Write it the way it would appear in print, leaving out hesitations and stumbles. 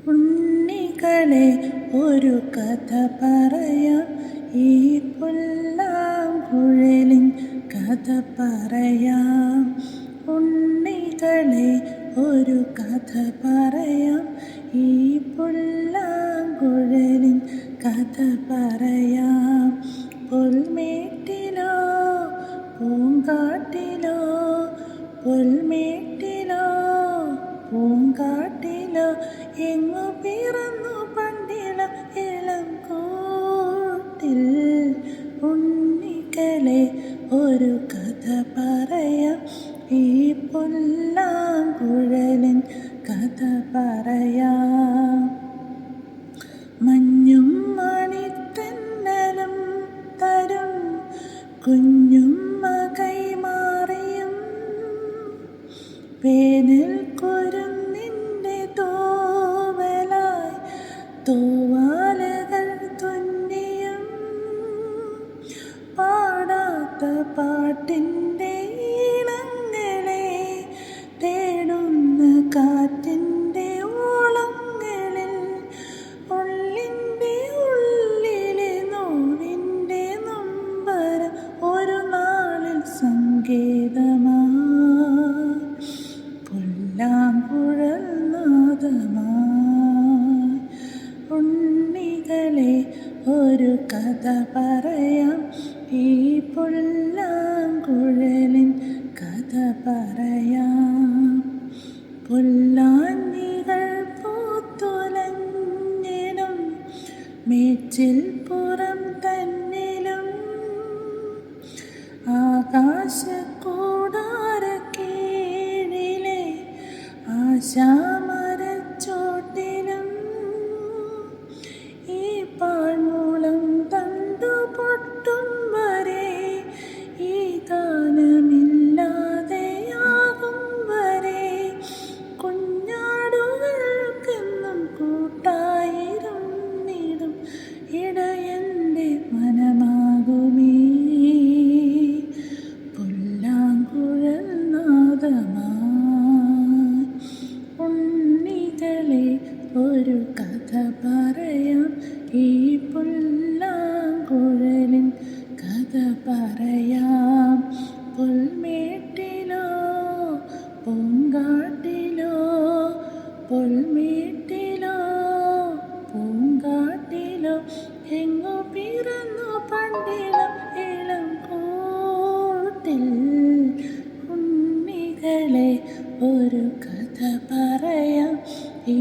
ഉണ്ണികളെ ഒരു കഥ പറയാം, ഈ പുല്ലാങ്കുഴലിൻ കഥ പറയാം. ഉണ്ണികളെ ഒരു കഥ പറയാം, ഈ പുല്ലാങ്കുഴലിൻ കഥ പറയാം. പുൽമേട്ടിലോ പൂങ്കാട്ടിലോ, പുൽമേട്ടിലോ പൂങ്കാട്ടിലോ, എങ്ങു പിറന്നു പണ്ടിളം ഇളം കൂട്ടിൽ. ഉണ്ണികളെ ഒരു കഥ പറയാം, ഈ പുല്ലാങ്കുഴലിൻ കഥ പറയാം. മഞ്ഞും മണിത്തന്നലും തരും കുഞ്ഞുമ്മ കൈമാറിയും, വേനൽ കുരുന്നിൻ്റെ തൂവലായി തൂവാലകൾ തുന്നിയും, പാടാത്ത പാട്ടിൻ്റെ ഈണങ്ങളെ തേടുന്ന കാറ്റിൻ്റെ ഓളങ്ങളിൽ, ഉള്ളിൻ്റെ ഉള്ളിലെ നോവിൻ്റെ നൊമ്പരം ഒരു നാളിൽ സങ്കേതമായി, പുല്ലാങ്കുഴൽ നാദമായി. ഉണ്ണികളെ ഒരു കഥ പറയാം, ഈ പുല്ലാങ്കുഴലിൻ കഥ പറയാം. പുല്ലാഞ്ഞികൾ പൂത്തുലഞ്ഞിടും മേച്ചിൽ പുറം തന്നിലും, ആകാശക്കൂടാരക്കീഴിലെ ആശാമരച്ചോട്ടിലും, ഈ പാഴ്മൂളം തണ്ടു പൊട്ടും വരെ, ഈ ഗാനമില്ലാതെയാകും വരെ, കുഞ്ഞാടുകൾക്കെന്നും കൂട്ടായിരുന്നിടും ഇടയൻ്റെ മനമാകുമീ പുല്ലാങ്കുഴൽ നാദമായി. ഉണ്ണികളെ ഒരു കഥ പറയാം, ഈ പുല്ലാങ്കുഴലിൻ കഥ പറയാം. പുൽമേട്ടിലോ പൂങ്കാട്ടിലോ, പുൽമേട്ടിലോ പൂങ്കാട്ടിലോ, എങ്ങു പിറന്നു പണ്ടിളം ഇളം കൂട്ടിൽ. ഉണ്ണികളെ ഒരു കഥ പറയാം, ഈ